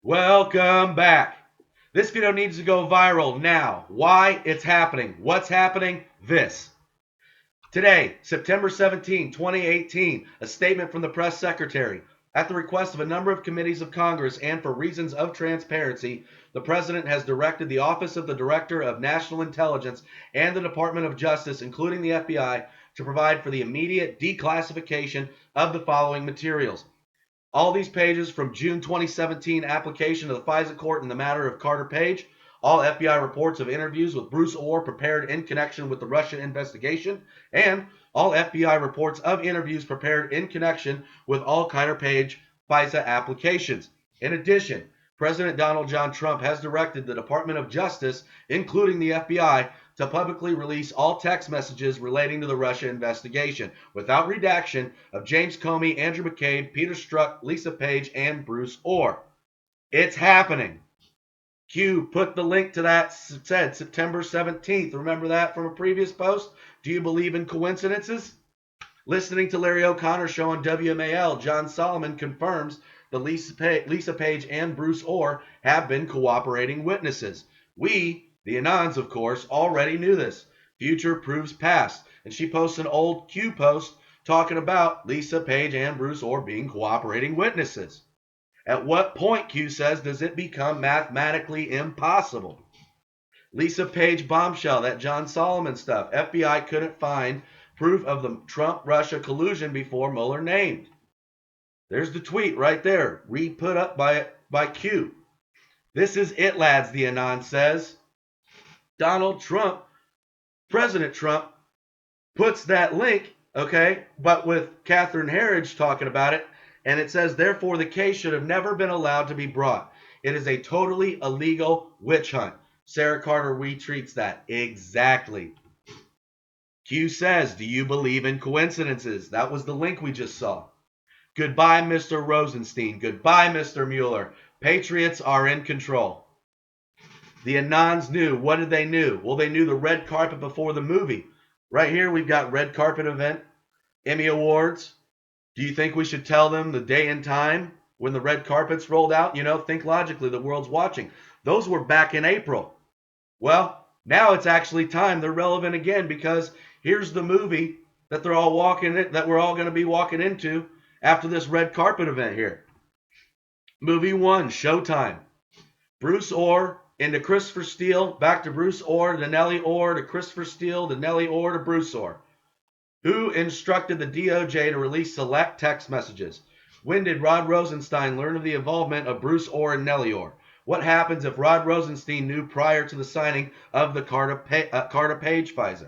Welcome back. This video needs to go viral now. Why? It's happening. What's happening? This. Today, September 17, 2018, a statement from the press secretary. At the request of a number of committees of Congress and for reasons of transparency, the President has directed the Office of the Director of National Intelligence and the Department of Justice, including the FBI, to provide for the immediate declassification of the following materials. All these pages from June 2017 application to the FISA court in the matter of Carter Page, all FBI reports of interviews with Bruce Orr prepared in connection with the Russia investigation, and all FBI reports of interviews prepared in connection with all Carter Page FISA applications. In addition, President Donald John Trump has directed the Department of Justice, including the FBI, to publicly release all text messages relating to the Russia investigation, without redaction, of James Comey, Andrew McCabe, Peter Strzok, Lisa Page, and Bruce Orr. It's happening. Q put the link to that, said September 17th. Remember that from a previous post? Do you believe in coincidences? Listening to Larry O'Connor's show on WMAL, John Solomon confirms that Lisa Page and Bruce Orr have been cooperating witnesses. We, the Anons, of course, already knew this. Future proves past. And she posts an old Q post talking about Lisa Page and Bruce Orr being cooperating witnesses. At what point, Q says, does it become mathematically impossible? Lisa Page bombshell, that John Solomon stuff. FBI couldn't find proof of the Trump-Russia collusion before Mueller named. There's the tweet right there, re-put up by Q. This is it, lads, the Anon says. Donald Trump, President Trump, puts that link, okay, but with Catherine Herridge talking about it, and it says, therefore, the case should have never been allowed to be brought. It is a totally illegal witch hunt. Sarah Carter retweets that. Exactly. Q says, do you believe in coincidences? That was the link we just saw. Goodbye, Mr. Rosenstein. Goodbye, Mr. Mueller. Patriots are in control. The Anons knew. What did they knew? Well, they knew the red carpet before the movie. Right here, we've got red carpet event, Emmy Awards. Do you think we should tell them the day and time when the red carpet's rolled out? You know, think logically, the world's watching. Those were back in April. Well, now it's actually time. They're relevant again because here's the movie that they're all that we're all going to be walking into after this red carpet event here. Movie 1, Showtime. Bruce Orr into Christopher Steele, back to Bruce Orr, to Nellie Orr, to Christopher Steele, to Nellie Orr, to Bruce Orr. Who instructed the DOJ to release select text messages? When did Rod Rosenstein learn of the involvement of Bruce Orr and Nellie Orr? What happens if Rod Rosenstein knew prior to the signing of the Carter Page FISA?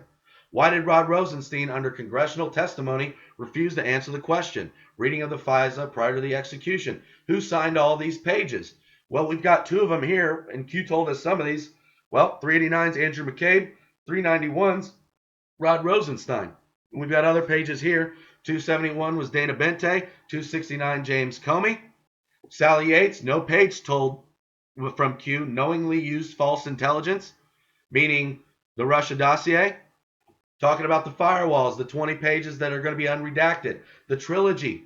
Why did Rod Rosenstein, under congressional testimony, refuse to answer the question? Reading of the FISA prior to the execution. Who signed all these pages? Well, we've got two of them here, and Q told us some of these. Well, 389's Andrew McCabe, 391's Rod Rosenstein. And we've got other pages here. 271 was Dana Bente, 269 James Comey. Sally Yates, no page told from Q, knowingly used false intelligence, meaning the Russia dossier. Talking about the firewalls, the 20 pages that are going to be unredacted. The trilogy.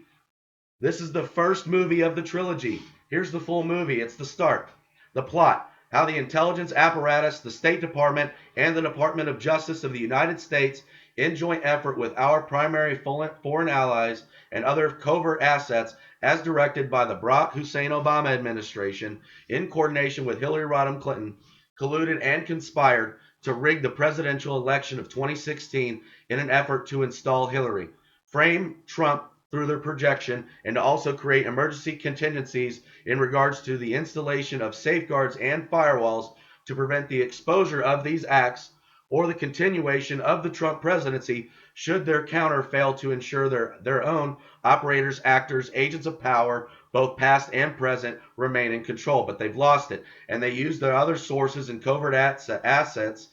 This is the first movie of the trilogy. Here's the full movie. It's the start. The plot. How the intelligence apparatus, the State Department, and the Department of Justice of the United States, in joint effort with our primary foreign allies and other covert assets, as directed by the Barack Hussein Obama administration, in coordination with Hillary Rodham Clinton, colluded and conspired to rig the presidential election of 2016 in an effort to install Hillary, frame Trump through their projection, and to also create emergency contingencies in regards to the installation of safeguards and firewalls to prevent the exposure of these acts or the continuation of the Trump presidency should their counter fail to ensure their own operators, actors, agents of power, both past and present, remain in control. But they've lost it. And they use their other sources and covert assets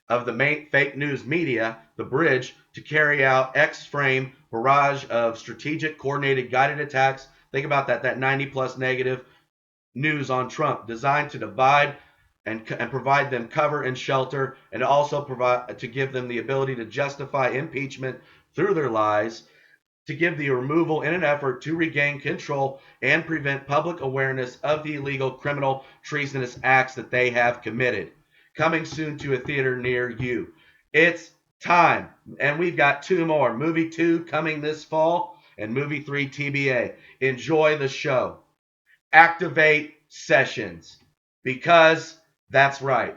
of the main fake news media, the bridge, to carry out X-frame barrage of strategic, coordinated, guided attacks. Think about that 90-plus negative news on Trump, designed to divide and provide them cover and shelter, and also provide to give them the ability to justify impeachment through their lies, to give the removal in an effort to regain control and prevent public awareness of the illegal criminal treasonous acts that they have committed. Coming soon to a theater near you. It's time. And we've got 2 more. Movie 2 coming this fall and movie 3 TBA. Enjoy the show. Activate sessions. Because that's right.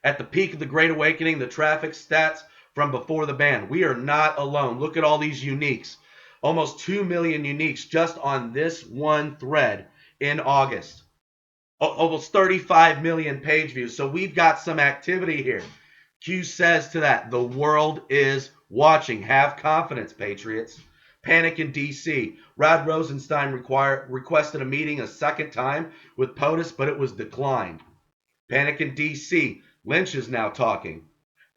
At the peak of the Great Awakening, the traffic stats from before the ban. We are not alone. Look at all these uniques. Almost 2 million uniques just on this one thread in August. Almost 35 million page views. So we've got some activity here. Q says to that, the world is watching. Have confidence, Patriots. Panic in D.C. Rod Rosenstein requested a meeting a second time with Potus, but it was declined. Panic in D.C. Lynch is now talking.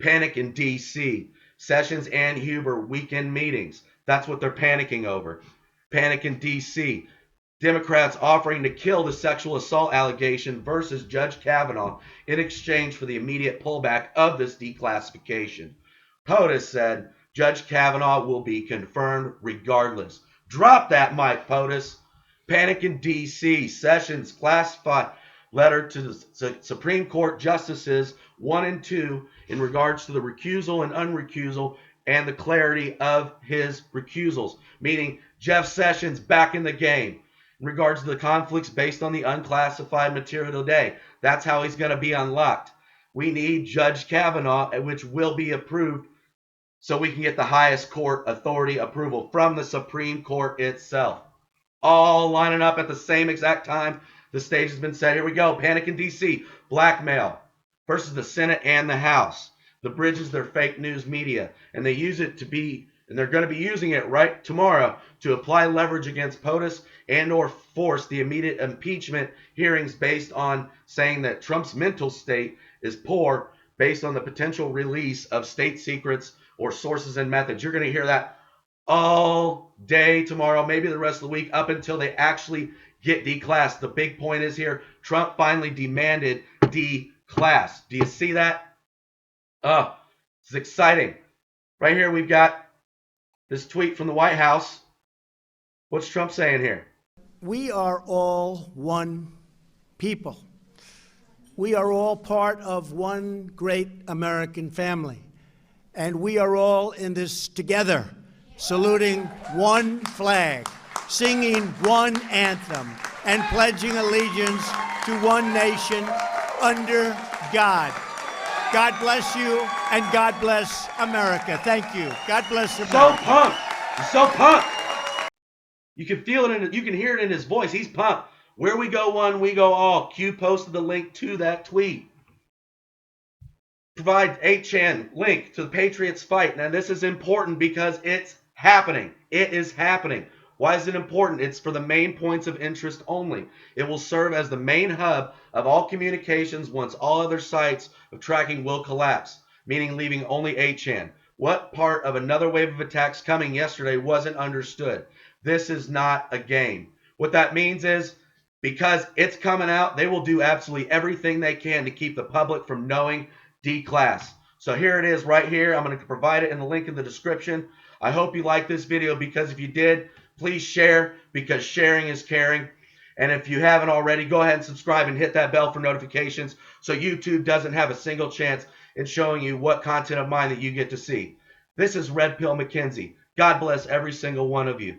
Panic in D.C. Sessions and Huber weekend meetings. That's what they're panicking over. Panic in D.C. Democrats offering to kill the sexual assault allegation versus Judge Kavanaugh in exchange for the immediate pullback of this declassification. POTUS said Judge Kavanaugh will be confirmed regardless. Drop that mic, POTUS. Panic in D.C. Sessions classified letter to the Supreme Court Justices 1 and 2 in regards to the recusal and unrecusal and the clarity of his recusals, meaning Jeff Sessions back in the game. In regards to the conflicts based on the unclassified material today, that's how he's going to be unlocked. We need Judge Kavanaugh, which will be approved, so we can get the highest court authority approval from the Supreme Court itself. All lining up at the same exact time. The stage has been set. Here we go. Panic in D.C. Blackmail versus the Senate and the House. The bridge is their fake news media, and they use it to be, and they're going to be using it right tomorrow to apply leverage against POTUS and or force the immediate impeachment hearings based on saying that Trump's mental state is poor based on the potential release of state secrets or sources and methods. You're going to hear that all day tomorrow, maybe the rest of the week, up until they actually get declassed. The big point is here, Trump finally demanded declass. Do you see that? Oh, it's exciting. Right here we've got this tweet from the White House. What's Trump saying here? We are all one people. We are all part of one great American family. And we are all in this together, saluting one flag, singing one anthem, and pledging allegiance to one nation under God. God bless you, and God bless America. Thank you. God bless America. So pumped. He's so pumped. You can feel it, you can hear it in his voice. He's pumped. Where we go one, we go all. Q posted the link to that tweet. Provide 8chan link to the Patriots fight. Now this is important because it's happening. It is happening. Why is it important? It's for the main points of interest only. It will serve as the main hub of all communications once all other sites of tracking will collapse, meaning leaving only 8chan. What part of another wave of attacks coming yesterday wasn't understood? This is not a game. What that means is, because it's coming out, they will do absolutely everything they can to keep the public from knowing declass. So here it is right here. I'm going to provide it in the link in the description. I hope you liked this video, because if you did, please share, because sharing is caring. And if you haven't already, go ahead and subscribe and hit that bell for notifications so YouTube doesn't have a single chance in showing you what content of mine that you get to see. This is Red Pill McKenzie. God bless every single one of you.